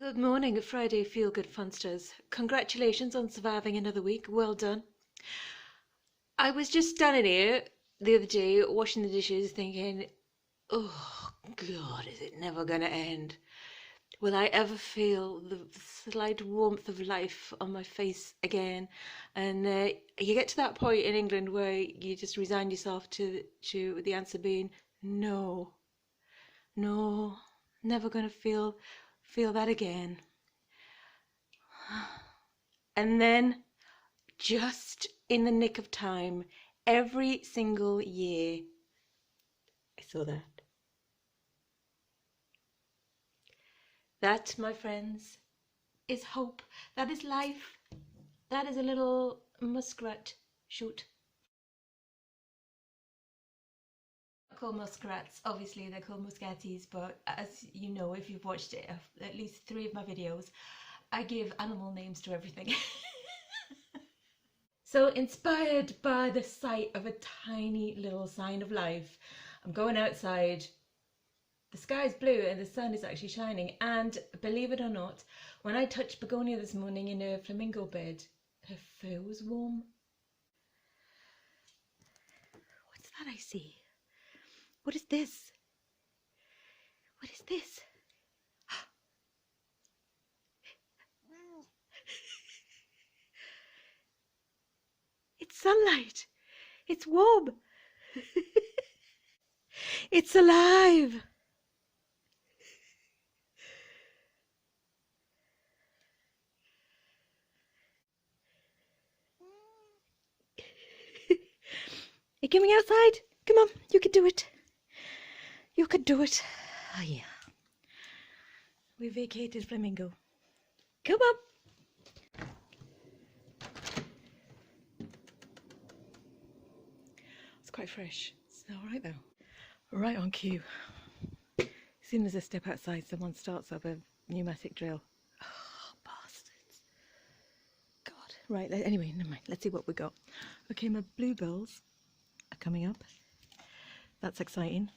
Good morning, Friday Feelgood Funsters. Congratulations on surviving another week. Well done. I was just standing here the other day washing the dishes thinking, oh God, is it never going to end? Will I ever feel the slight warmth of life on my face again? And you get to that point in England where you just resign yourself to the answer being no, no, never going to feel that again. And then, just in the nick of time, every single year, I saw that. That, my friends, is hope. That is life. That is a little muskrat shoot. Called muskrats, obviously they're called muscatties, but as you know, if you've watched at least 3 of my videos, I give animal names to everything. So inspired by the sight of a tiny little sign of life, I'm going outside. The sky is blue and the sun is actually shining, and believe it or not, when I touched Begonia this morning in her flamingo bed, her fur was warm. What's that I see? What is this? What is this? It's sunlight. It's warm. It's alive. You coming outside? Come on, you can do it. You could do it. Oh yeah. We vacated Flamingo. Come on. It's quite fresh. It's all right though. Right on cue. As soon as I step outside, someone starts up a pneumatic drill. Oh, bastards. God. Right, anyway, never mind. Let's see what we got. Okay, my bluebells are coming up. That's exciting.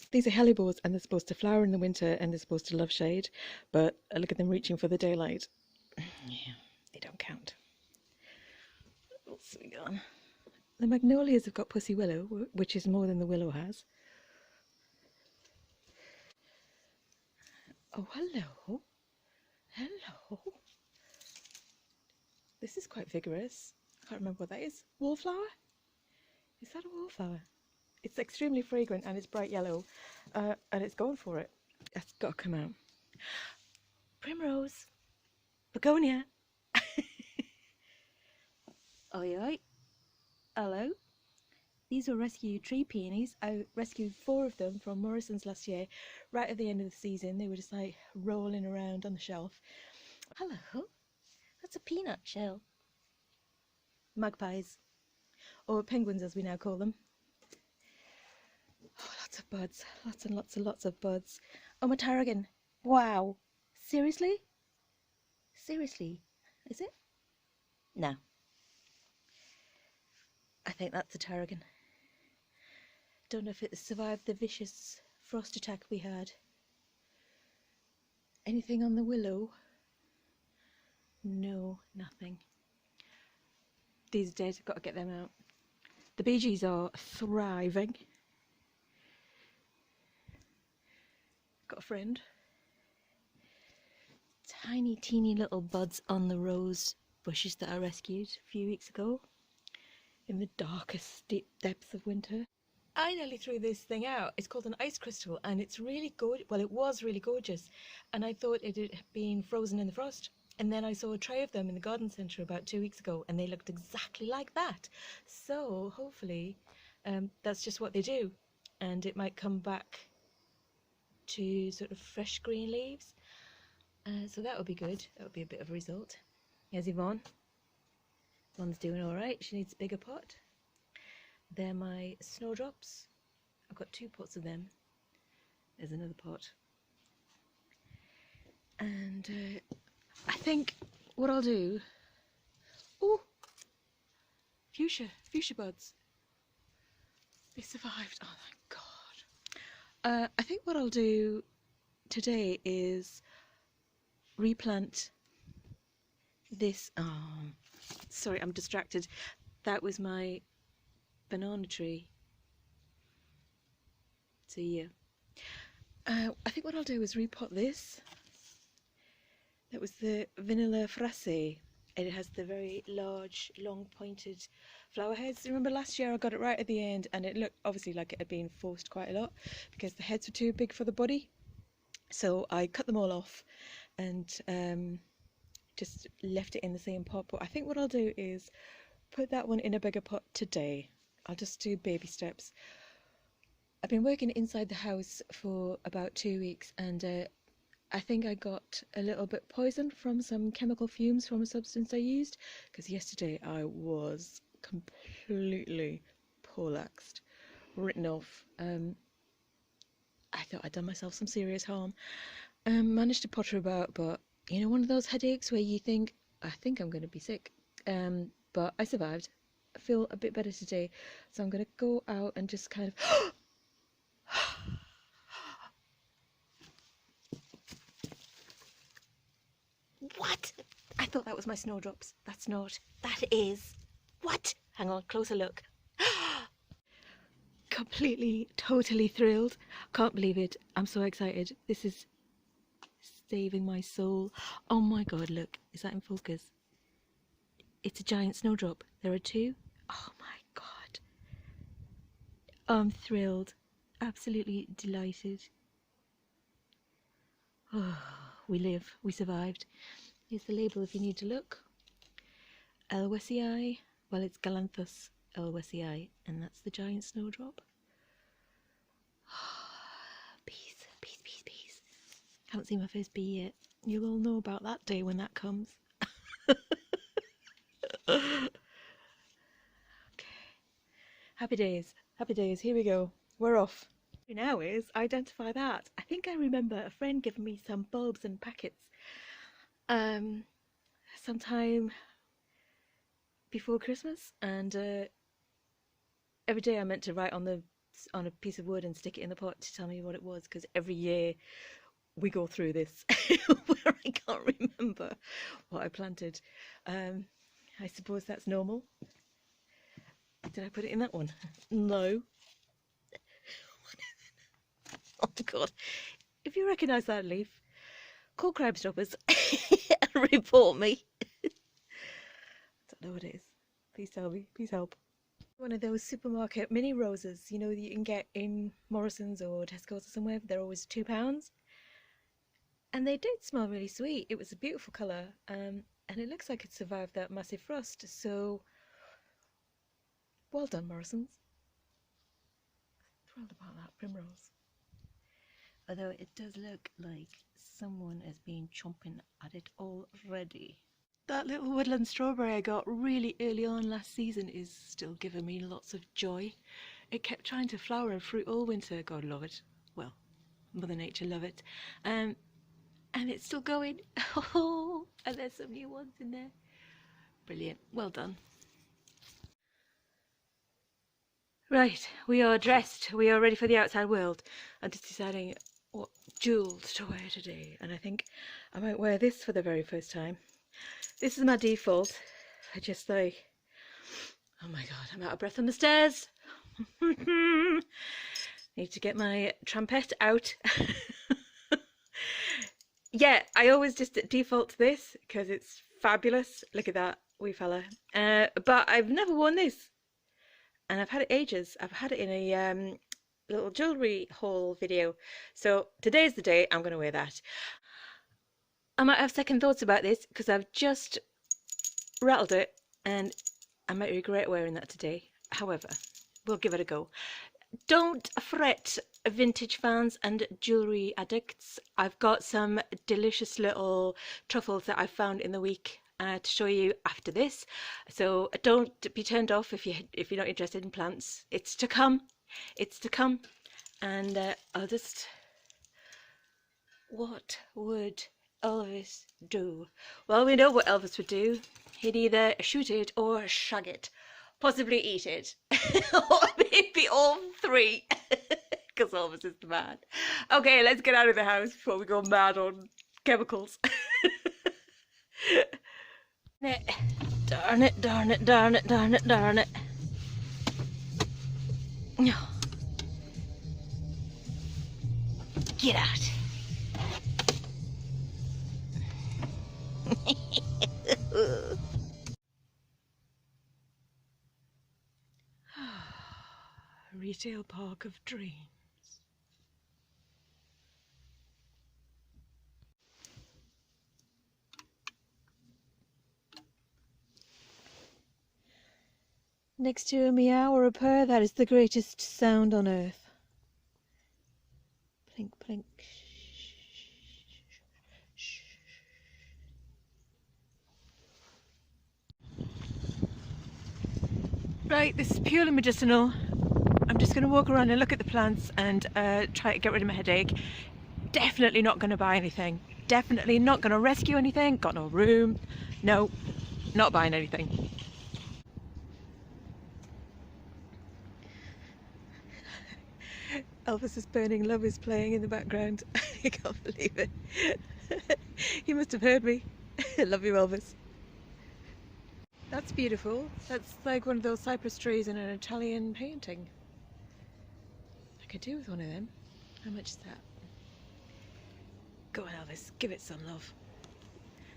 These are hellebores, and they're supposed to flower in the winter and they're supposed to love shade, but look at them reaching for the daylight. Yeah, they don't count. What else have we got? The magnolias have got pussy willow, which is more than the willow has. Oh, hello. Hello. This is quite vigorous. I can't remember what that is. Wallflower? Is that a wallflower? It's extremely fragrant and it's bright yellow, and it's going for it. That's got to come out. Primrose. Begonia. Oi, oi. Hello. These were rescued tree peonies. I rescued 4 of them from Morrison's last year, right at the end of the season. They were just like rolling around on the shelf. Hello. That's a peanut shell. Magpies. Or penguins as we now call them. Oh, lots of buds. Lots and lots and lots of buds. Oh, my tarragon. Wow. Seriously? Seriously? Is it? No. I think that's a tarragon. Don't know if it survived the vicious frost attack we had. Anything on the willow? No, nothing. These days I've got to get them out. The Bee Gees are thriving. Got a friend. Tiny, teeny little buds on the rose bushes that I rescued a few weeks ago in the darkest deep depths of winter. I nearly threw this thing out. It's called an ice crystal and it's really good. Well, it was really gorgeous, and I thought it had been frozen in the frost. And then I saw a tray of them in the garden centre about 2 weeks ago and they looked exactly like that. So hopefully that's just what they do, and it might come back to sort of fresh green leaves. So that would be good. That would be a bit of a result. Here's Yvonne. Yvonne's doing all right. She needs a bigger pot. They're my snowdrops. I've got 2 pots of them. There's another pot. And I think what I'll do... Oh! Fuchsia buds. They survived. Oh, thank God. I think what I'll do today is replant this. Oh, sorry, I'm distracted. That was my banana tree. So yeah, I think what I'll do is repot this. That was the vanilla fraise. It has the very large, long pointed flower heads. Remember last year I got it right at the end and it looked obviously like it had been forced quite a lot because the heads were too big for the body. So I cut them all off and just left it in the same pot. But I think what I'll do is put that one in a bigger pot today. I'll just do baby steps. I've been working inside the house for about 2 weeks and I think I got a little bit poisoned from some chemical fumes from a substance I used, because yesterday I was completely poleaxed, written off. I thought I'd done myself some serious harm. Managed to potter about, but you know, one of those headaches where you think, I think I'm going to be sick. But I survived. I feel a bit better today, so I'm going to go out and just kind of What? I thought that was my snowdrops. That's not. That is. What? Hang on, closer look. Completely, totally thrilled. Can't believe it. I'm so excited. This is saving my soul. Oh my god, look. Is that in focus? It's a giant snowdrop. There are two. Oh my god. I'm thrilled. Absolutely delighted. Oh, we live. We survived. Here's the label if you need to look. Elwesii. Well, it's Galanthus elwesii, and that's the giant snowdrop. Bees, bees, bees, bees. Haven't seen my first bee yet. You'll all know about that day when that comes. Okay. Happy days. Happy days. Here we go. We're off. Now is identify that. I think I remember a friend giving me some bulbs and packets sometime before Christmas, and every day I meant to write on a piece of wood and stick it in the pot to tell me what it was, because every year we go through this where I can't remember what I planted. I suppose that's normal. Did I put it in that one? No. Oh god. If you recognise that leaf, call Crime Stoppers and report me. I don't know what it is. Please tell me. Please help. One of those supermarket mini roses, you know, that you can get in Morrison's or Tesco's or somewhere. They're always £2. And they did smell really sweet. It was a beautiful colour. And it looks like it survived that massive frost. So, well done, Morrison's. Thrilled about that primrose. Although it does look like someone has been chomping at it already. That little woodland strawberry I got really early on last season is still giving me lots of joy. It kept trying to flower and fruit all winter. God love it. Well, Mother Nature love it. And it's still going. Oh, and there's some new ones in there. Brilliant. Well done. Right, we are dressed. We are ready for the outside world. I'm just deciding what jewels to wear today, and I think I might wear this for the very first time. This is my default. I just like, oh my god, I'm out of breath on the stairs. Need to get my trumpet out. Yeah, I always just default to this because it's fabulous. Look at that wee fella. But I've never worn this, and I've had it ages. I've had it in a little jewellery haul video. So today's the day I'm going to wear that. I might have second thoughts about this because I've just rattled it and I might regret wearing that today. However, we'll give it a go. Don't fret, vintage fans and jewellery addicts. I've got some delicious little truffles that I found in the week to show you after this. So don't be turned off if you're not interested in plants. It's to come. It's to come. And I'll just... What would Elvis do? Well, we know what Elvis would do. He'd either shoot it or shag it. Possibly eat it. Or maybe all three. Because Elvis is the man. Okay, let's get out of the house before we go mad on chemicals. Darn it, darn it, darn it, darn it, darn it. No. Get out. Retail park of dreams. Next to a meow or a purr, that is the greatest sound on earth. Plink, plink. Right, this is purely medicinal. I'm just going to walk around and look at the plants and try to get rid of my headache. Definitely not going to buy anything. Definitely not going to rescue anything. Got no room. No, not buying anything. Elvis's Burning Love is playing in the background. I can't believe it. He must have heard me. Love you, Elvis. That's beautiful. That's like one of those cypress trees in an Italian painting. I could do with one of them. How much is that? Go on, Elvis, give it some love.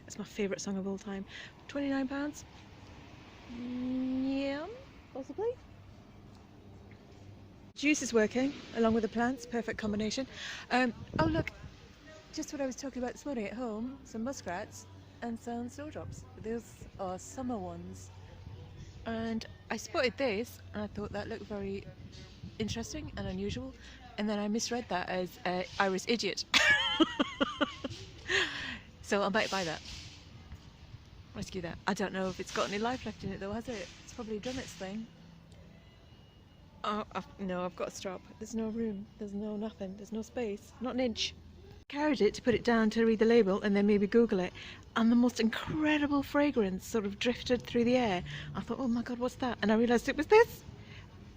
That's my favourite song of all time. £29? Yeah, possibly. Juice is working along with the plants, perfect combination. Oh look, just what I was talking about this morning at home, some muskrats and some snowdrops. Those are summer ones. And I spotted this and I thought that looked very interesting and unusual, and then I misread that as Iris idiot. So I might buy that. Rescue that. I don't know if it's got any life left in it though, has it? It's probably done its thing. Oh, no, I've got to stop. There's no room. There's no nothing. There's no space. Not an inch. Carried it to put it down to read the label and then maybe Google it, and the most incredible fragrance sort of drifted through the air. I thought, oh my god, what's that? And I realised it was this.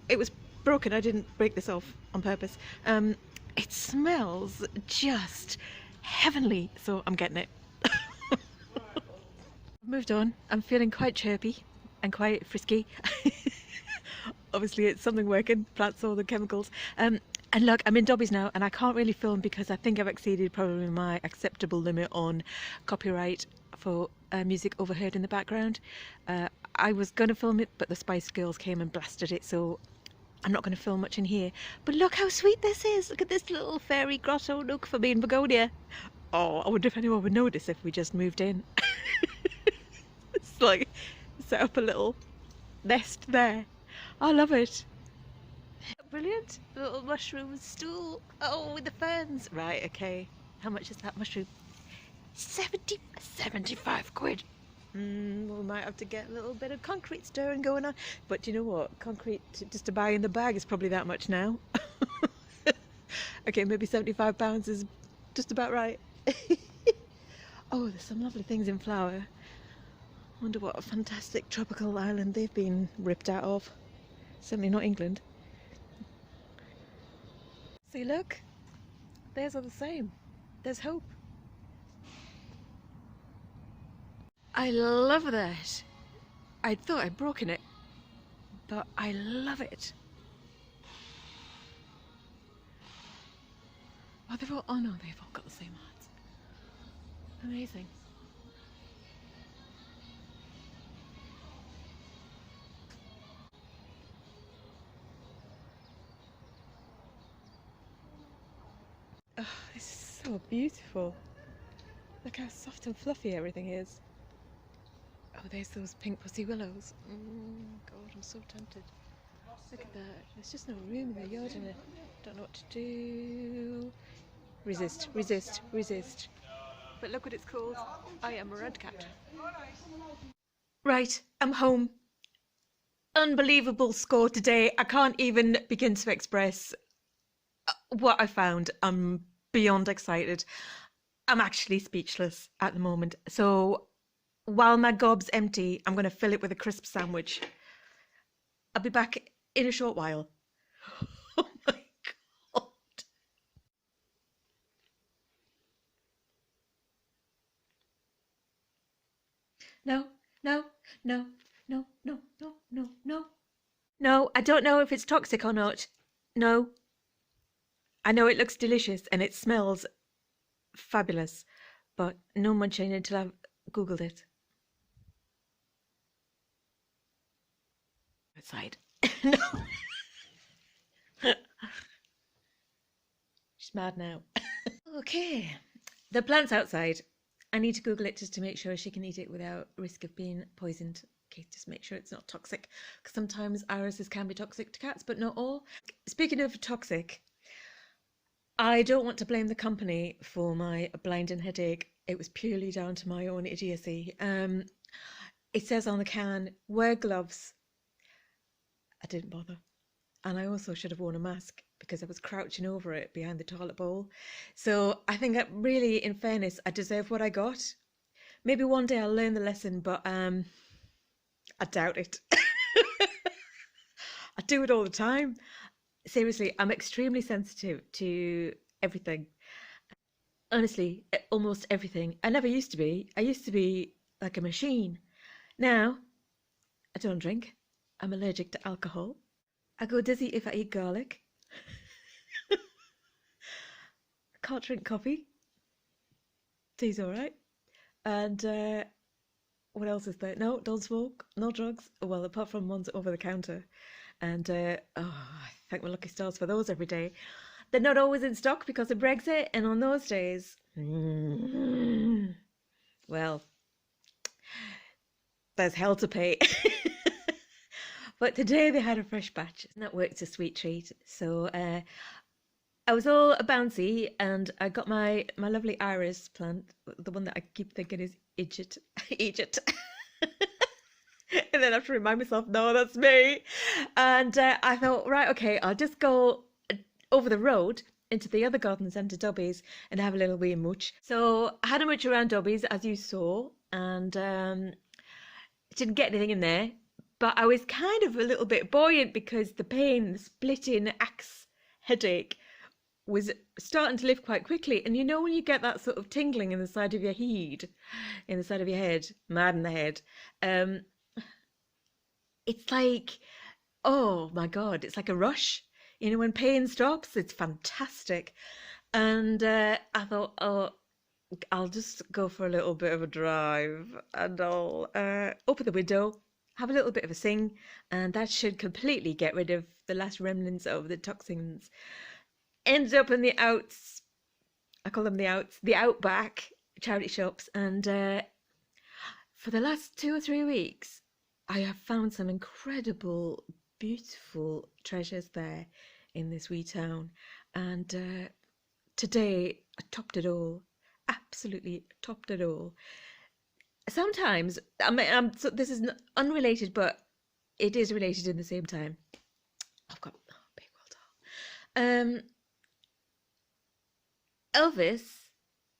It was broken. I didn't break this off on purpose. It smells just heavenly, so I'm getting it. Moved on. I'm feeling quite chirpy and quite frisky. Obviously it's something working, plants or the chemicals. And look, I'm in Dobbies now and I can't really film because I think I've exceeded probably my acceptable limit on copyright for music overheard in the background. I was going to film it, but the Spice Girls came and blasted it, so I'm not going to film much in here. But look how sweet this is. Look at this little fairy grotto nook for me in Begonia. Oh, I wonder if anyone would notice if we just moved in. It's like set up a little nest there. I love it. Brilliant. A little mushroom stool. Oh, with the ferns. Right, okay. How much is that mushroom? 75 quid. We might have to get a little bit of concrete stirring going on. But do you know what? Concrete just to buy in the bag is probably that much now. Okay, maybe £75 is just about right. Oh, there's some lovely things in flower. Wonder what a fantastic tropical island they've been ripped out of. Certainly not England. See, look, theirs are the same. There's hope. I love that. I thought I'd broken it, but I love it. Oh, oh no, they've all got the same hearts. Amazing. Oh, this is so beautiful. Look how soft and fluffy everything is. Oh, there's those pink pussy willows. God, I'm so tempted. Look at that. There's just no room in the yard and I don't know what to do. Resist, resist, resist. But look what it's called. I am a red cat. Right, I'm home. Unbelievable score today. I can't even begin to express what I found. I'm beyond excited. I'm actually speechless at the moment. So while my gob's empty, I'm going to fill it with a crisp sandwich. I'll be back in a short while. Oh my god. No, no, no, no, no, no, no, no. No, I don't know if it's toxic or not. No, I know it looks delicious and it smells fabulous, but no munching until I've Googled it. Outside. No, she's mad now. Okay, the plant's outside. I need to Google it just to make sure she can eat it without risk of being poisoned. Okay, just make sure it's not toxic, because sometimes irises can be toxic to cats, but not all. Speaking of toxic, I don't want to blame the company for my blinding headache. It was purely down to my own idiocy. It says on the can, wear gloves. I didn't bother. And I also should have worn a mask because I was crouching over it behind the toilet bowl. So I think that really, in fairness, I deserve what I got. Maybe one day I'll learn the lesson, but I doubt it. I do it all the time. Seriously, I'm extremely sensitive to everything. Honestly, almost everything. I never used to be. I used to be like a machine. Now, I don't drink. I'm allergic to alcohol. I go dizzy if I eat garlic. I can't drink coffee. Tea's all right. And what else is there? No, don't smoke. No drugs. Well, apart from ones over the counter. And I thank my lucky stars for those every day. They're not always in stock because of Brexit. And on those days, well, there's hell to pay. But today they had a fresh batch, and that worked a sweet treat. So I was all bouncy, and I got my lovely iris plant, the one that I keep thinking is Egypt, Egypt. And then I have to remind myself, no, that's me. And I thought, right, okay, I'll just go over the road into the other garden centre, Dobbies, and have a little wee mooch. So I had a mooch around Dobbies, as you saw, and didn't get anything in there. But I was kind of a little bit buoyant because the pain, the splitting axe headache was starting to lift quite quickly. And you know when you get that sort of tingling in the side of your head, in the side of your head, mad in the head, it's like, oh my God, it's like a rush. You know, when pain stops, it's fantastic. And I thought, oh, I'll just go for a little bit of a drive and I'll open the window, have a little bit of a sing, and that should completely get rid of the last remnants of the toxins. Ended up in the outs, I call them the outs, the outback charity shops, and for the last 2 or 3 weeks, I have found some incredible, beautiful treasures there in this wee town. And today, I topped it all. Absolutely topped it all. Sometimes, I mean, so this is unrelated, but it is related in the same time. I've got big well doll. Elvis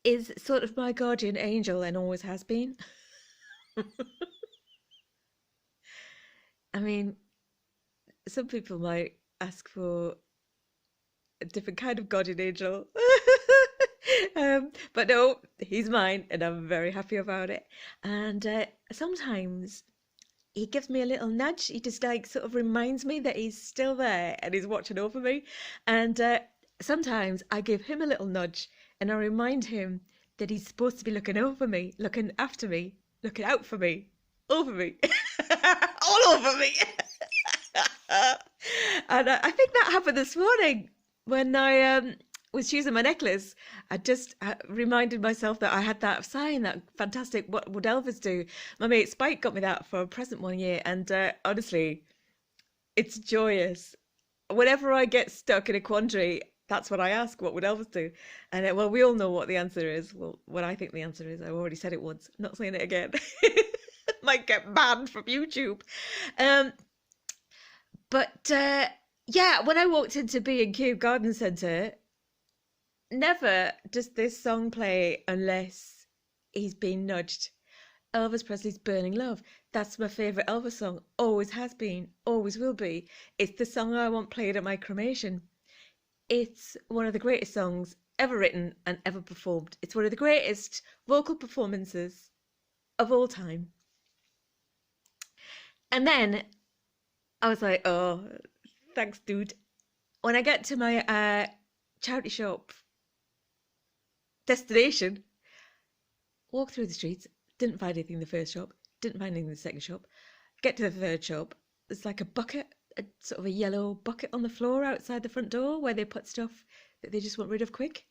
is sort of my guardian angel and always has been. I mean, some people might ask for a different kind of guardian angel. But no, he's mine, and I'm very happy about it. And sometimes he gives me a little nudge. He just like sort of reminds me that he's still there and he's watching over me. And sometimes I give him a little nudge and I remind him that he's supposed to be looking over me, looking after me, looking out for me, over me, all over me. And I think that happened this morning when I was choosing my necklace. I just reminded myself that I had that sign, that fantastic "What would Elvis do?" My mate Spike got me that for a present one year, and honestly, it's joyous. Whenever I get stuck in a quandary, that's what I ask: what would Elvis do? And well, we all know what the answer is. Well, what I think the answer is, I've already said it once. I'm not saying it again. Might get banned from YouTube. But yeah, when I walked into B&Q Garden Centre, never does this song play unless he's been nudged. Elvis Presley's Burning Love. That's my favourite Elvis song. Always has been, always will be. It's the song I want played at my cremation. It's one of the greatest songs ever written and ever performed. It's one of the greatest vocal performances of all time. And then I was like, oh, thanks, dude. When I get to my charity shop destination, walk through the streets, didn't find anything in the first shop, didn't find anything in the second shop. Get to the third shop, there's like a bucket, a sort of a yellow bucket on the floor outside the front door where they put stuff that they just want rid of quick.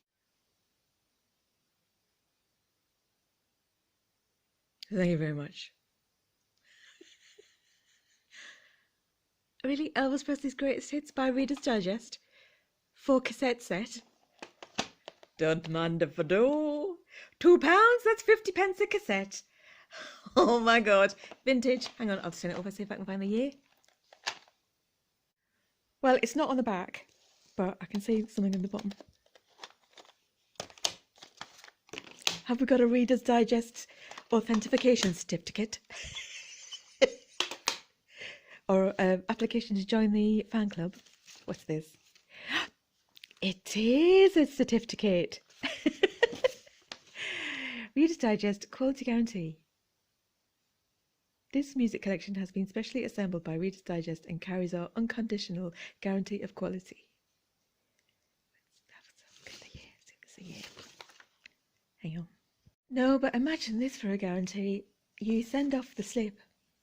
Thank you very much. Really? Elvis Presley's Greatest Hits by Reader's Digest? 4-cassette set. Don't mind if I do. £2, that's 50p a cassette. Oh my god. Vintage. Hang on, I'll turn it over, see if I can find the year. Well, it's not on the back, but I can see something in the bottom. Have we got a Reader's Digest authentication certificate? Or application to join the fan club? What's this? It is a certificate. Reader's Digest Quality Guarantee. This music collection has been specially assembled by Reader's Digest and carries our unconditional guarantee of quality. Let's have a look at the year. See if there's a year. Hang on. No, but imagine this for a guarantee. You send off the slip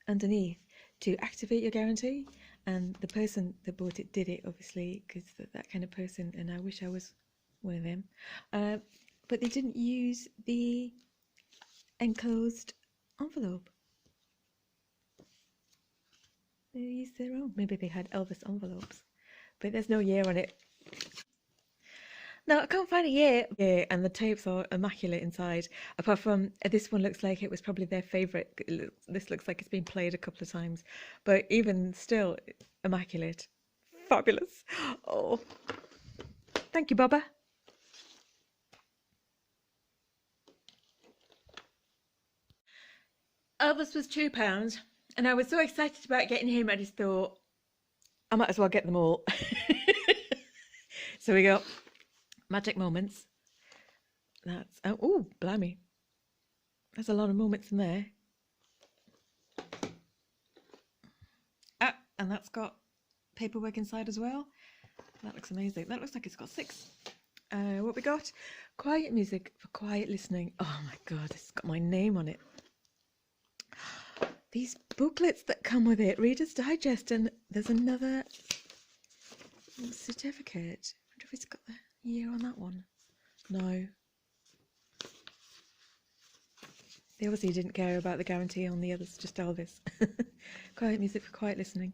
underneath to activate your guarantee, and the person that bought it did it, obviously, because that kind of person, and I wish I was one of them. But they didn't use the enclosed envelope. They used their own. Maybe they had Elvis envelopes, but there's no year on it. No, I can't find a year. Yeah, and the tapes are immaculate inside. Apart from this one, looks like it was probably their favourite. This looks like it's been played a couple of times, but even still, immaculate, fabulous. Oh, thank you, Bubba. Elvis was £2, and I was so excited about getting him. I just thought I might as well get them all. So we got Magic Moments. That's oh, blimey. There's a lot of moments in there. Ah, and that's got paperwork inside as well. That looks amazing. That looks like it's got 6. What we got? Quiet music for quiet listening. Oh my god, it's got my name on it. These booklets that come with it, Reader's Digest, and there's another certificate. I wonder if it's got the year on that one. No. They obviously didn't care about the guarantee on the others, just Elvis. Quiet music for quiet listening.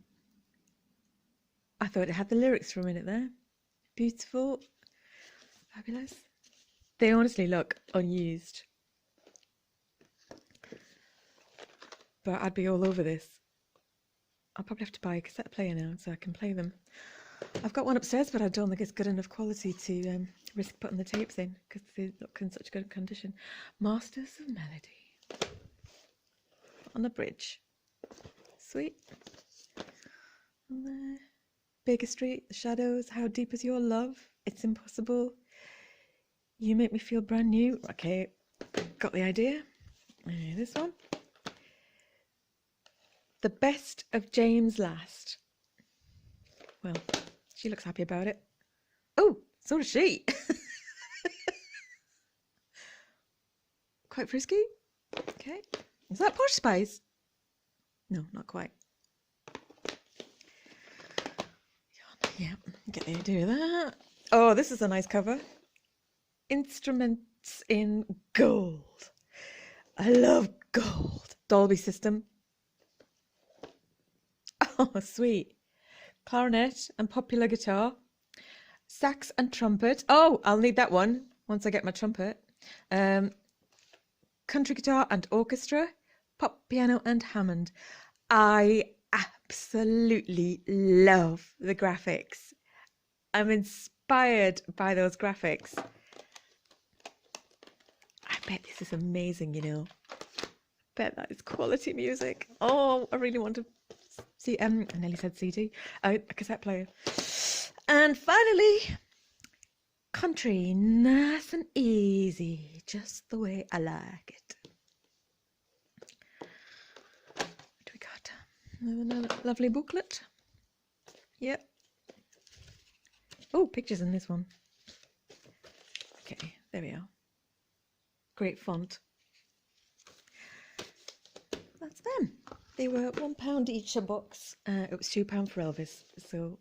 I thought it had the lyrics from in it there. Beautiful. Fabulous. They honestly look unused. But I'd be all over this. I'll probably have to buy a cassette player now so I can play them. I've got one upstairs, but I don't think it's good enough quality to risk putting the tapes in because they look in such good condition. Masters of Melody. On the bridge. Sweet. And there. Baker Street, The Shadows, How Deep Is Your Love? It's Impossible. You Make Me Feel Brand New. Okay, got the idea. This one. The Best of James Last. Well, she looks happy about it. Oh, so does she. Quite frisky. Okay. Is that Posh Spice? No, not quite. Yeah, get the idea of that. Oh, this is a nice cover. Instruments in Gold. I love gold. Dolby System. Oh, sweet. Clarinet and popular guitar. Sax and trumpet. Oh, I'll need that one once I get my trumpet. Country guitar and orchestra. Pop piano and Hammond. I absolutely love the graphics. I'm inspired by those graphics. I bet this is amazing, you know. I bet that is quality music. Oh, I really want to see, I nearly said CD, a cassette player. And finally, country, nice and easy, just the way I like it. What do we got? Another lovely booklet. Yep. Oh, pictures in this one. Okay, there we are. Great font. That's them. They were £1 each a box. It was £2 for Elvis, so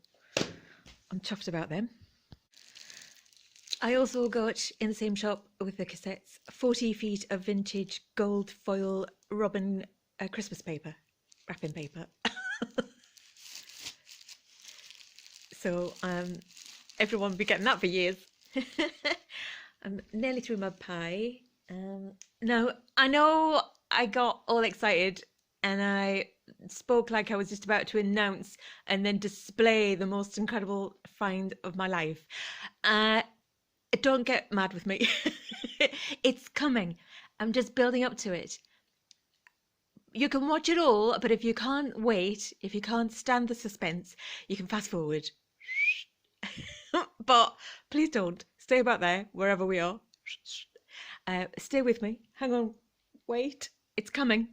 I'm chuffed about them. I also got, in the same shop with the cassettes, 40 feet of vintage gold foil robin Christmas paper, wrapping paper. So everyone will be getting that for years. I'm nearly through my pie. Now, I know I got all excited and I spoke like I was just about to announce and then display the most incredible find of my life. Don't get mad with me. It's coming. I'm just building up to it. You can watch it all, but if you can't wait, if you can't stand the suspense, you can fast forward. But please don't. Stay about there, wherever we are. Stay with me. Hang on. Wait. It's coming.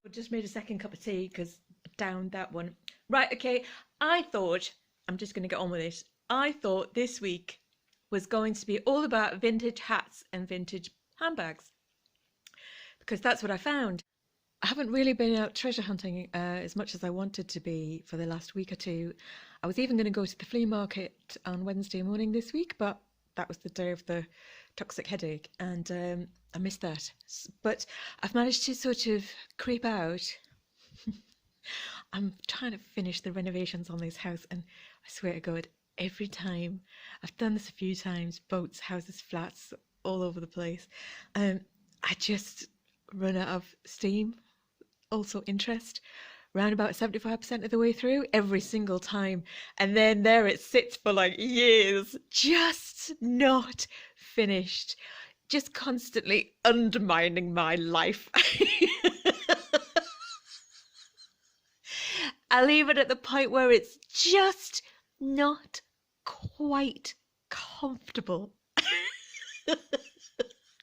I just made a second cup of tea because down that one. Right, okay. I thought, I'm just going to get on with it. I thought this week was going to be all about vintage hats and vintage handbags because that's what I found. I haven't really been out treasure hunting as much as I wanted to be for the last week or two. I was even going to go to the flea market on Wednesday morning this week, but that was the day of the toxic headache and I missed that. But I've managed to sort of creep out. I'm trying to finish the renovations on this house and I swear to God, every time, I've done this a few times, boats, houses, flats, all over the place. I just run out of steam, also interest, around about 75% of the way through every single time. And then there it sits for like years, just not finished, just constantly undermining my life. I leave it at the point where it's just not quite comfortable.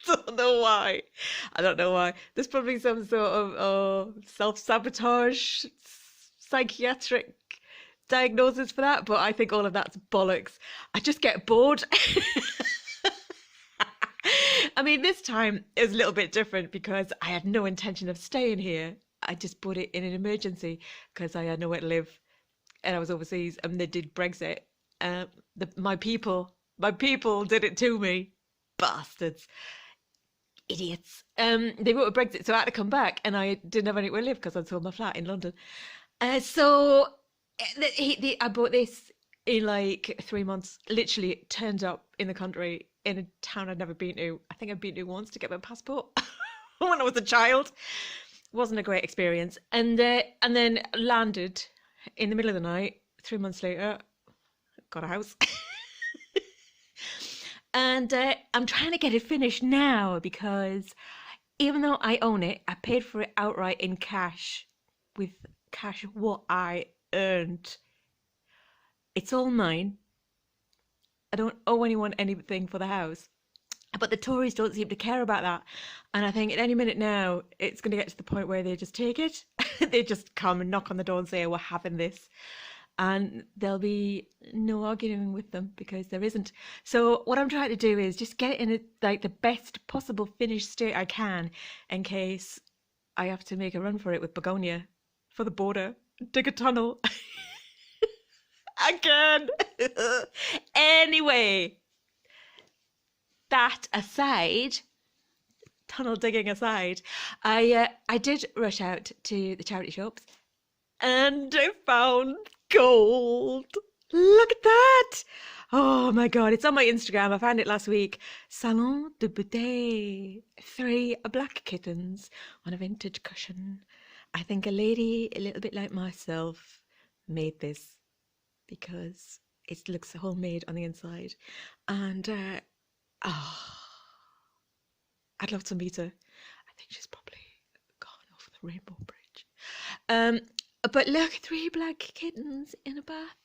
Don't know why. I don't know why. There's probably some sort of self-sabotage, psychiatric diagnosis for that, but I think all of that's bollocks. I just get bored. I mean, this time is a little bit different because I had no intention of staying here. I just bought it in an emergency because I had nowhere to live and I was overseas and they did Brexit. My people did it to me. Bastards. Idiots. They wrote a Brexit, so I had to come back and I didn't have anywhere to live because I'd sold my flat in London. So I bought this in like 3 months. Literally, it turned up in the country in a town I'd never been to. I think I'd been to once to get my passport when I was a child. Wasn't a great experience. And then landed in the middle of the night. 3 months later, got a house. And I'm trying to get it finished now because even though I own it, I paid for it outright in cash, with cash what I earned. It's all mine. I don't owe anyone anything for the house. But the Tories don't seem to care about that. And I think at any minute now, it's going to get to the point where they just take it. They just come and knock on the door and say, we're having this. And there'll be no arguing with them because there isn't. So what I'm trying to do is just get it in like the best possible finished state I can in case I have to make a run for it with begonia for the border, dig a tunnel. Again. Anyway, that aside, tunnel digging aside, I did rush out to the charity shops and I found gold. Look at that. Oh my God, it's on my Instagram. I found it last week. Salon de Beauté. 3 black kittens on a vintage cushion. I think a lady a little bit like myself made this because it looks homemade on the inside. And I'd love to meet her. I think she's probably gone over the Rainbow Bridge. But look, 3 black kittens in a bath,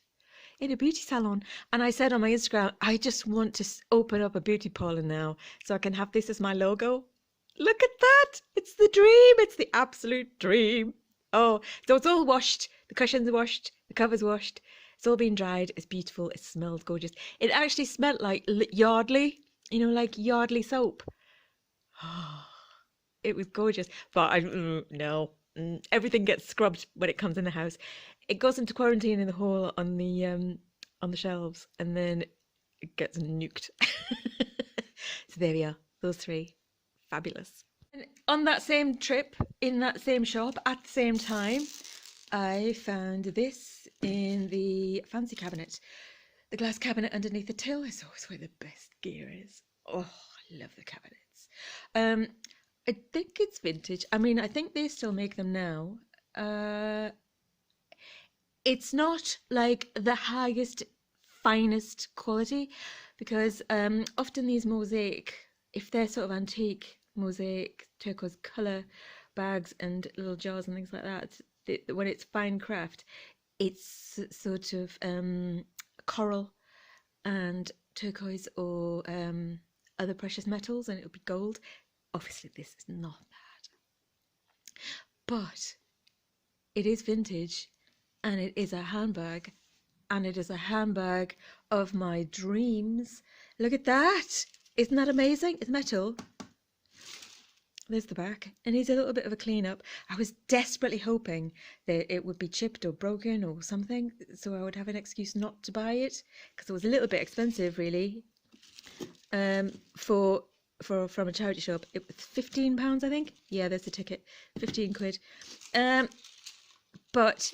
in a beauty salon. And I said on my Instagram, I just want to open up a beauty parlor now so I can have this as my logo. Look at that. It's the dream. It's the absolute dream. Oh, so it's all washed The cushion's washed, the cover's washed, it's all been dried, it's beautiful, it smells gorgeous. It actually smelled like Yardley, you know, like Yardley soap. It was gorgeous, but no. Everything gets scrubbed when it comes in the house. It goes into quarantine in the hall on the shelves, and then it gets nuked. So there we are, those three, fabulous. And on that same trip, in that same shop, at the same time, I found this in the fancy cabinet, the glass cabinet underneath the till. It's always where the best gear is. Oh, I love the cabinets. I think it's vintage. I mean, I think they still make them now. It's not like the highest, finest quality, because often these mosaic, if they're sort of antique mosaic turquoise colour bags and little jars and things like that, when it's fine craft, it's sort of coral and turquoise or other precious metals, and it'll be gold. Obviously this is not that, but it is vintage, and it is a handbag, and it is a handbag of my dreams. Look at that. Isn't that amazing? It's metal. There's the back. It needs a little bit of a clean up. I was desperately hoping that it would be chipped or broken or something, so I would have an excuse not to buy it, because it was a little bit expensive, really, from a charity shop. It was £15, I think. Yeah, there's the ticket. 15 quid. But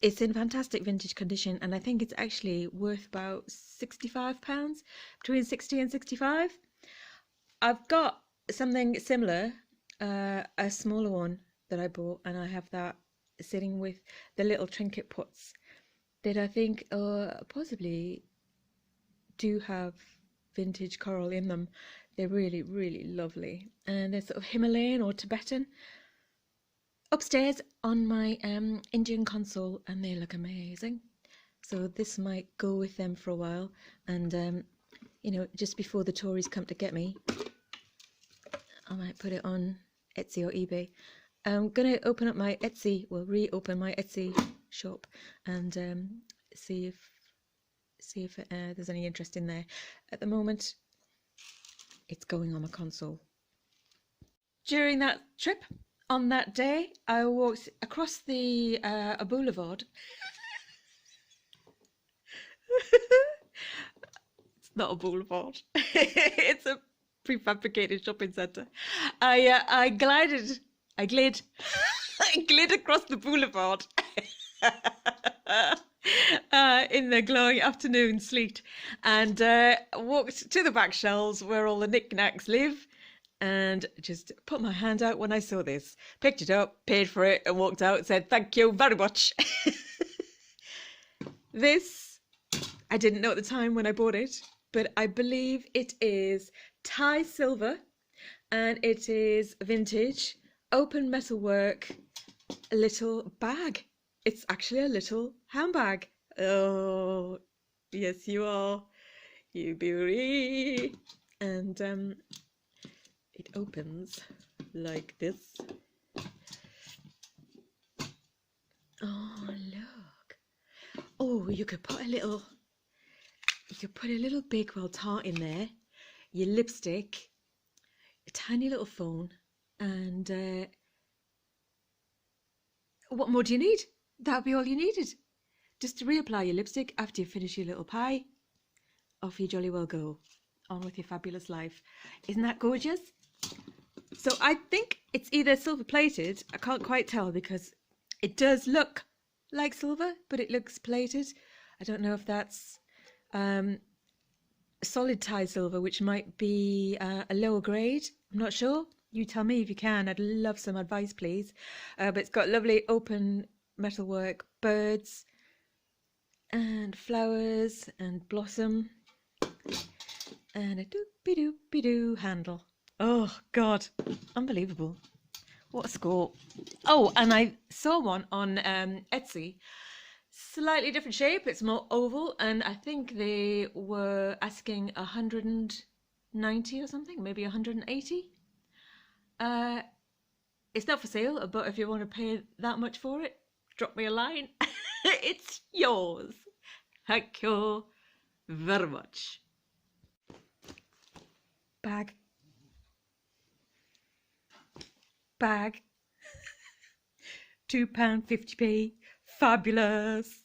it's in fantastic vintage condition, and I think it's actually worth about £65, between 60 and 65. I've got something similar, a smaller one that I bought, and I have that sitting with the little trinket pots that I think possibly do have vintage coral in them. They're really, really lovely, and they're sort of Himalayan or Tibetan. Upstairs on my Indian console, and they look amazing. So this might go with them for a while, and you know, just before the Tories come to get me, I might put it on Etsy or eBay. I'm gonna open up my Etsy, well, reopen my Etsy shop, and see if there's any interest in there. At the moment, it's going on my console. During that trip, on that day, I walked across a boulevard. It's not a boulevard. It's a prefabricated shopping centre. I glid across the boulevard in the glowing afternoon sleet, and walked to the back shelves where all the knickknacks live, and just put my hand out when I saw this, picked it up, paid for it, and walked out and said, "Thank you very much." This, I didn't know at the time when I bought it, but I believe it is Thai silver, and it is vintage, open metalwork, a little bag. It's actually a little handbag. Oh, yes you are, you beauty. And it opens like this. Oh, look. Oh, you could put a little Bakewell tart in there, your lipstick, a tiny little phone, and what more do you need? That'd be all you needed. Just to reapply your lipstick after you finish your little pie. Off you jolly well go. On with your fabulous life. Isn't that gorgeous? So I think it's either silver plated. I can't quite tell because it does look like silver, but it looks plated. I don't know if that's solid Thai silver, which might be a lower grade. I'm not sure. You tell me if you can. I'd love some advice, please. But it's got lovely open metalwork, birds and flowers and blossom, and a doopy-doopy-doo handle. Oh God, unbelievable. What a score. Oh, and I saw one on Etsy, slightly different shape. It's more oval, and I think they were asking 190 or something, maybe 180. It's not for sale, but if you want to pay that much for it, drop me a line. It's yours. Thank you very much. Bag. Bag. £2.50p. Fabulous.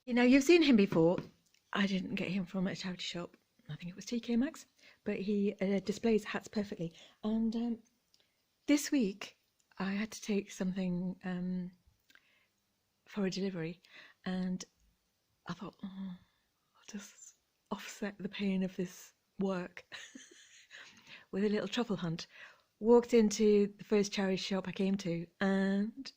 You know, you've seen him before. I didn't get him from a charity shop. I think it was TK Maxx, but he displays hats perfectly. And this week I had to take something for a delivery, and I thought, oh, I'll just offset the pain of this work with a little truffle hunt. Walked into the first charity shop I came to, and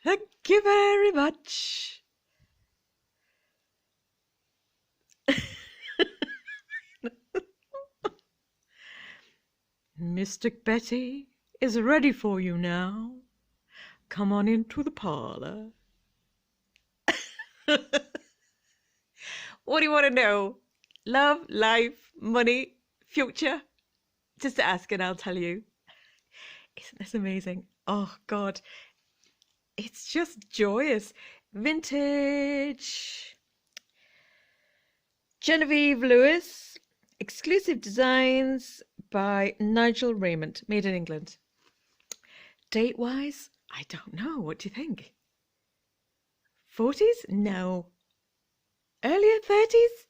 thank you very much. Mr. Betty is ready for you now. Come on into the parlour. What do you want to know? Love, life, money, future? Just ask and I'll tell you. Isn't this amazing? Oh, God. It's just joyous. Vintage. Genevieve Lewis. Exclusive designs by Nigel Raymond. Made in England. Date-wise, I don't know. What do you think? 40s? No. Earlier 30s?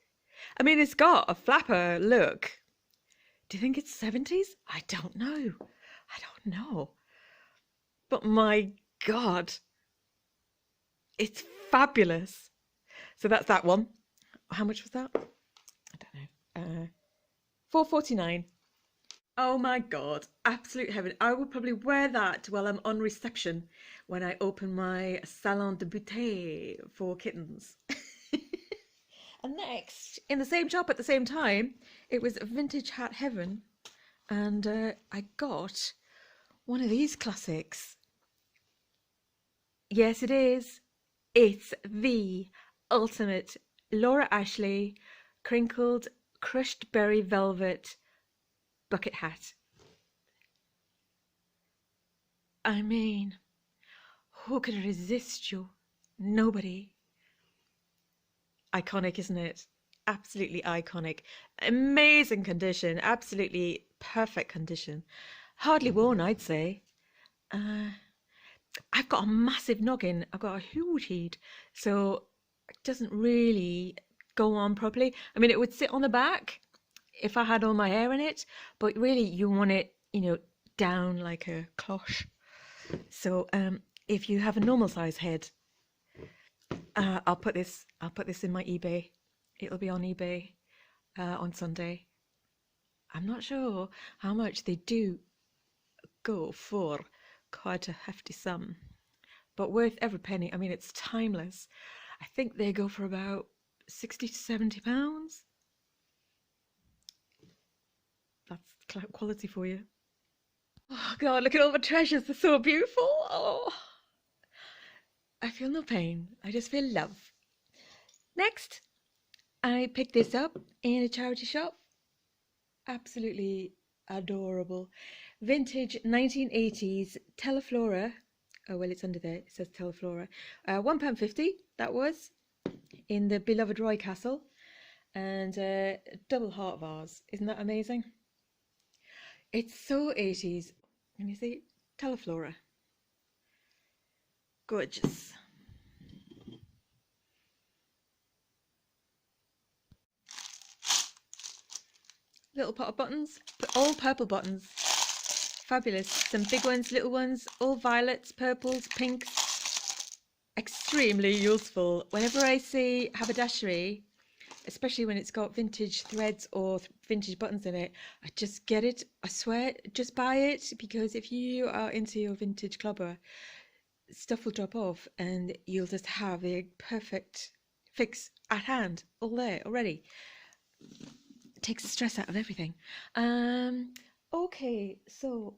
I mean, it's got a flapper look. Do you think it's 70s? I don't know. I don't know. But my God, it's fabulous. So that's that one. How much was that? I don't know. £4.49. Oh my God, absolute heaven. I would probably wear that while I'm on reception when I open my salon de beauté for kittens. And next, in the same shop at the same time, it was Vintage Hat Heaven, and I got one of these classics. Yes, it is. It's the ultimate Laura Ashley crinkled crushed berry velvet bucket hat. I mean, who could resist you? Nobody. Iconic, isn't it? Absolutely iconic. Amazing condition. Absolutely perfect condition. Hardly worn, I'd say. I've got a massive noggin. I've got a huge head, so it doesn't really go on properly. I mean, it would sit on the back if I had all my hair in it, but really you want it, you know, down like a cloche. So if you have a normal size head, I'll put this in my eBay. It'll be on eBay on Sunday. I'm not sure how much they do go for. Quite a hefty sum, but worth every penny. I mean, it's timeless. I think they go for about £60 to £70. That's quality for you. Oh God, look at all the treasures. They're so beautiful. Oh, I feel no pain. I just feel love. Next, I picked this up in a charity shop. Absolutely adorable. Vintage 1980s Teleflora. Oh, well, it's under there. It says Teleflora. £1.50, that was, in the beloved Roy Castle. And double heart vase. Isn't that amazing? It's so 80s. Can you see? Teleflora. Gorgeous. Little pot of buttons, but all purple buttons. Fabulous. Some big ones, little ones, all violets, purples, pinks. Extremely useful. Whenever I see haberdashery, especially when it's got vintage threads or vintage buttons in it, I just get it. I swear, just buy it, because if you are into your vintage clubber, stuff will drop off and you'll just have the perfect fix at hand, all there already. It takes the stress out of everything. Okay, so,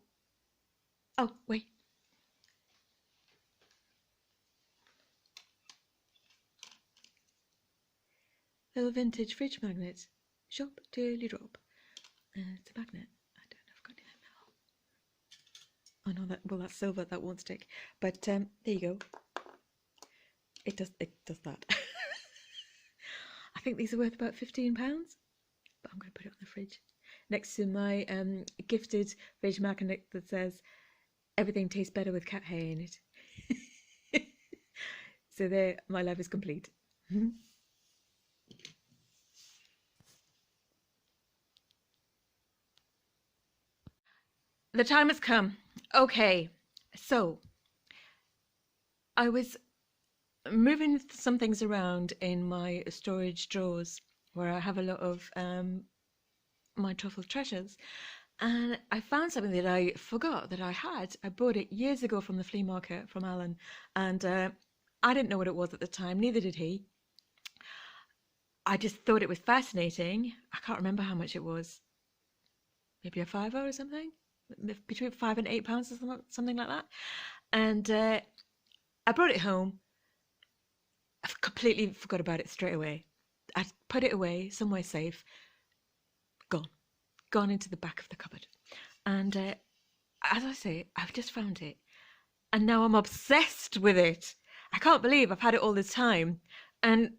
oh wait, little vintage fridge magnet. Shop till you drop. It's a magnet. I don't know if I've got any metal. Oh no, that's silver. That won't stick. But there you go. It does that. I think these are worth about £15, but I'm going to put it on the fridge next to my gifted fridge magnet that says everything tastes better with cat hair in it. So there, my life is complete. The time has come. Okay, so I was moving some things around in my storage drawers where I have a lot of my truffle treasures, and I found something that I forgot that I had. I bought it years ago from the flea market from Alan, and I didn't know what it was at the time, neither did he. I just thought it was fascinating. I can't remember how much it was. Maybe a £5 or something, between £5 and £8 or something like that. And I brought it home. I completely forgot about it straight away. I put it away somewhere safe. Gone into the back of the cupboard. And as I say, I've just found it. And now I'm obsessed with it. I can't believe I've had it all this time. And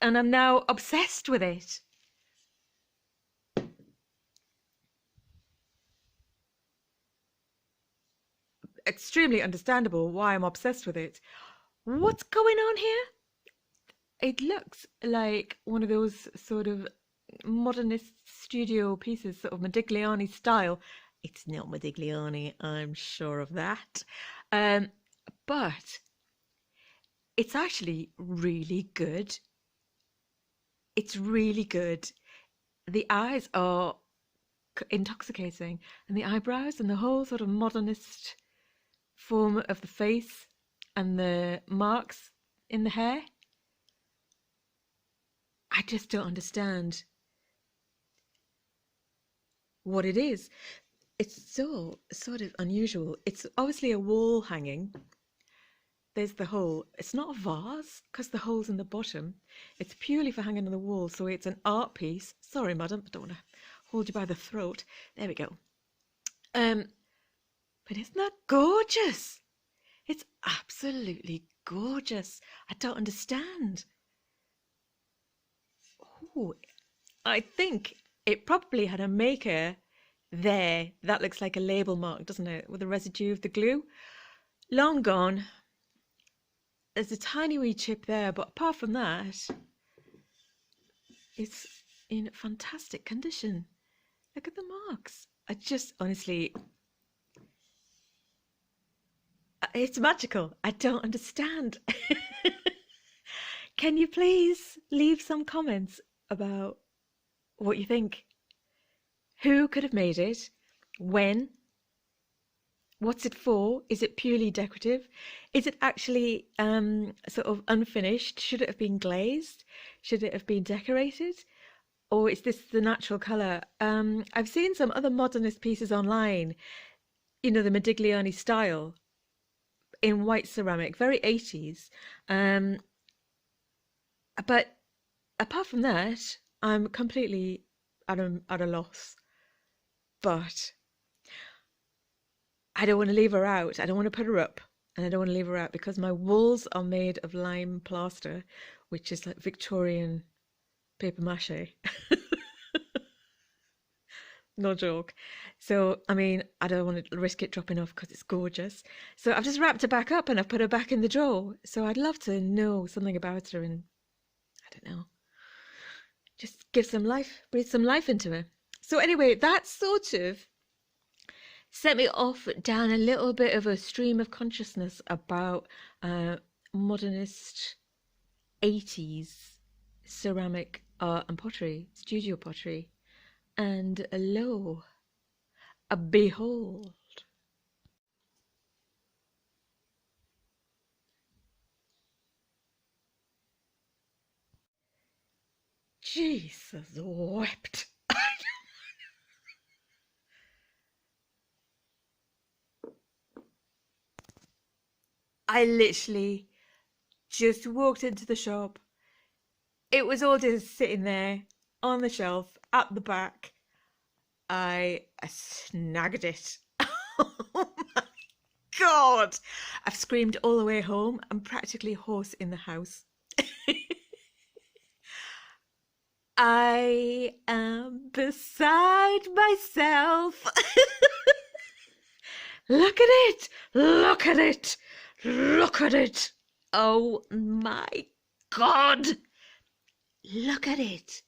I'm now obsessed with it. Extremely understandable why I'm obsessed with it. What's going on here? It looks like one of those sort of modernist studio pieces, sort of Modigliani style. It's not Modigliani, I'm sure of that. But it's actually really good. It's really good. The eyes are intoxicating, and the eyebrows and the whole sort of modernist form of the face and the marks in the hair. I just don't understand what it is. It's so sort of unusual. It's obviously a wall hanging. There's the hole. It's not a vase because the hole's in the bottom. It's purely for hanging on the wall, so it's an art piece. Sorry, madam, I don't want to hold you by the throat. There we go. But isn't that gorgeous? It's absolutely gorgeous. I don't understand. Oh, I think it probably had a maker there. That looks like a label mark, doesn't it? With the residue of the glue. Long gone. There's a tiny wee chip there, but apart from that, it's in fantastic condition. Look at the marks. I just, honestly, it's magical. I don't understand. Can you please leave some comments about what you think? Who could have made it? When? What's it for? Is it purely decorative? Is it actually sort of unfinished? Should it have been glazed? Should it have been decorated? Or is this the natural colour? I've seen some other modernist pieces online, you know, the Modigliani style, in white ceramic, very 80s. But apart from that, I'm completely at a loss. But I don't want to leave her out. I don't want to put her up, and I don't want to leave her out because my walls are made of lime plaster, which is like Victorian paper mache. No joke. So, I mean, I don't want to risk it dropping off because it's gorgeous. So I've just wrapped her back up and I've put her back in the drawer. So I'd love to know something about her and, I don't know, just give some life, breathe some life into her. So anyway, that sort of set me off down a little bit of a stream of consciousness about modernist 80s ceramic art and pottery, studio pottery. And lo, behold, Jesus wept. I literally just walked into the shop. It was all just sitting there on the shelf at the back. I snagged it. Oh my God. I've screamed all the way home. I'm practically hoarse in the house. I am beside myself. Look at it! Look at it! Look at it! Oh my God! Look at it!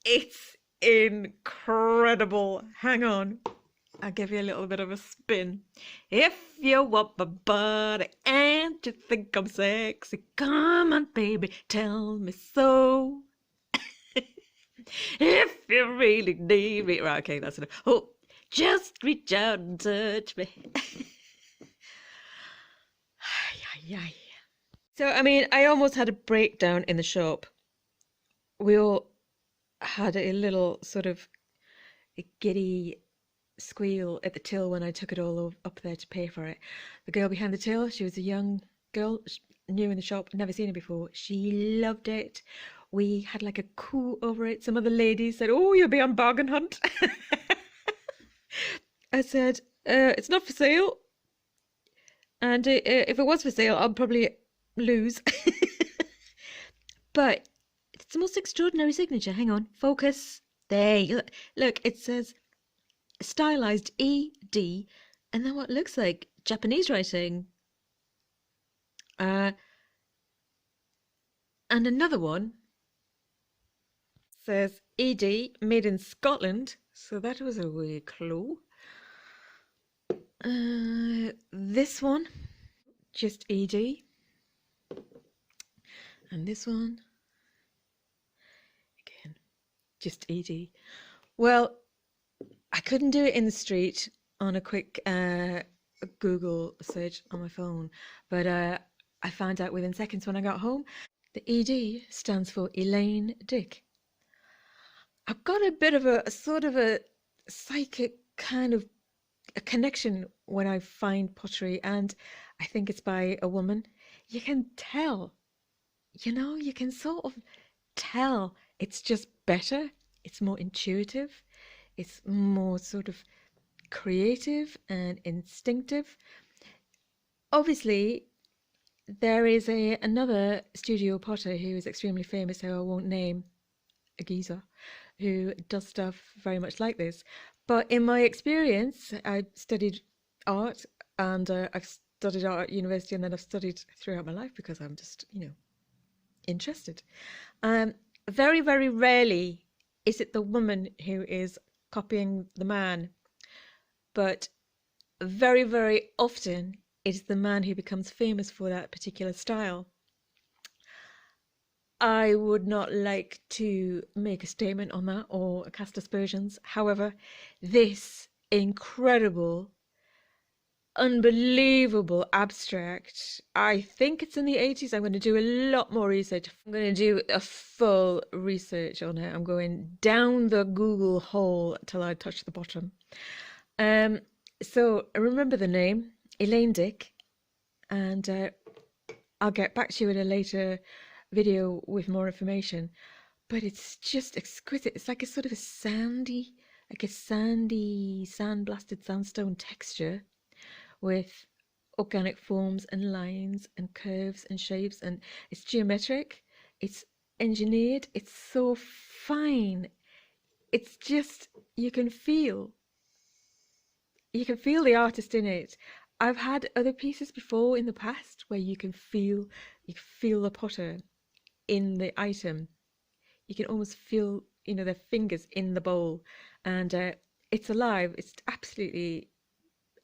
It's incredible. Hang on. I'll give you a little bit of a spin. If you want my body and you think I'm sexy, come on, baby, tell me so. If you really need me. Right, okay, that's enough. Oh, just reach out and touch me. So, I mean, I almost had a breakdown in the shop. We all had a little sort of giddy squeal at the till when I took it all up there to pay for it. The girl behind the till, she was a young girl, new in the shop, never seen her before. She loved it. We had like a coo over it. Some other ladies said, "Oh, you'll be on bargain hunt." I said, "It's not for sale. And if it was for sale, I'd probably lose." But it's the most extraordinary signature. Hang on, focus. There, look, it says stylized ED, and then what looks like Japanese writing. And another one says ED, made in Scotland. So that was a wee clue. This one, just ED. And this one, again, just ED. Well, I couldn't do it in the street on a quick Google search on my phone, but I found out within seconds when I got home. The ED stands for Elaine Dick. I've got a bit of a sort of a psychic kind of a connection when I find pottery, and I think it's by a woman. You can tell, you can sort of tell it's just better. It's more intuitive. It's more sort of creative and instinctive. Obviously, there is another studio potter who is extremely famous, who I won't name, a geezer, who does stuff very much like this. But in my experience, I studied art, and I've studied art at university, and then I've studied throughout my life because I'm just, interested. Very, very rarely is it the woman who is copying the man, but very, very often it's the man who becomes famous for that particular style. I would not like to make a statement on that or cast aspersions. However, this incredible, unbelievable abstract, I think it's in the 80s. I'm going to do a lot more research. I'm going to do a full research on it. I'm going down the Google hole till I touch the bottom. So remember the name, Elaine Dick, and I'll get back to you in a later video with more information. But it's just exquisite. It's like a sort of sandblasted sandstone texture with organic forms and lines and curves and shapes, and it's geometric, it's engineered, it's so fine. It's just, you can feel the artist in it. I've had other pieces before in the past where you can feel the potter in the item. You can almost feel, their fingers in the bowl, and it's alive. It's absolutely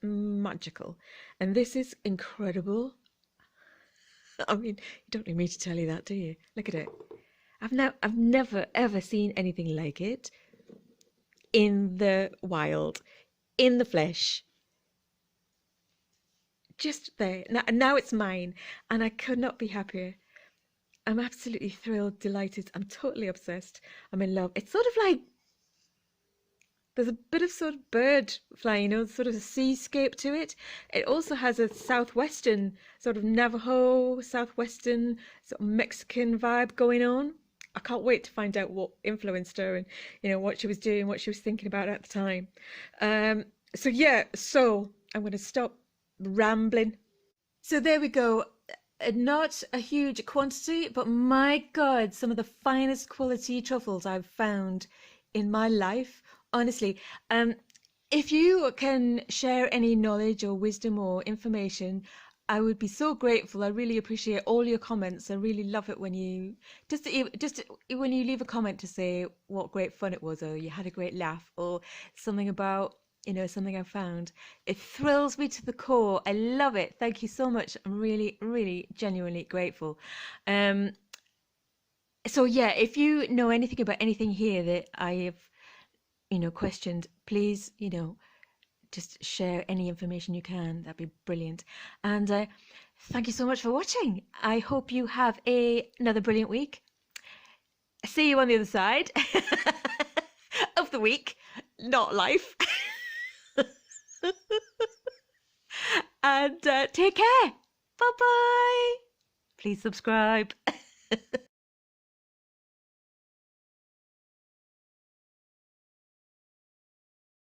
magical, and this is incredible. I mean, you don't need me to tell you that, do you? Look at it. I've never ever seen anything like it in the wild, in the flesh. Just there. Now it's mine, and I could not be happier. I'm absolutely thrilled, delighted. I'm totally obsessed. I'm in love. It's sort of like there's a bit of sort of bird flying, sort of a seascape to it. It also has a southwestern, sort of Navajo, southwestern, sort of Mexican vibe going on. I can't wait to find out what influenced her and, what she was doing, what she was thinking about at the time. So yeah, so I'm going to stop rambling. So there we go. Not a huge quantity, but my God, some of the finest quality truffles I've found in my life. Honestly, if you can share any knowledge or wisdom or information, I would be so grateful. I really appreciate all your comments. I really love it when you just when you leave a comment to say what great fun it was, or you had a great laugh, or something about something I found. It thrills me to the core. I love it. Thank you so much. I'm really, really, genuinely grateful. So yeah, if you know anything about anything here that I have, questioned, please, just share any information you can. That'd be brilliant. And thank you so much for watching. I hope you have another brilliant week. See you on the other side of the week, not life. And take care. Bye bye. Please subscribe.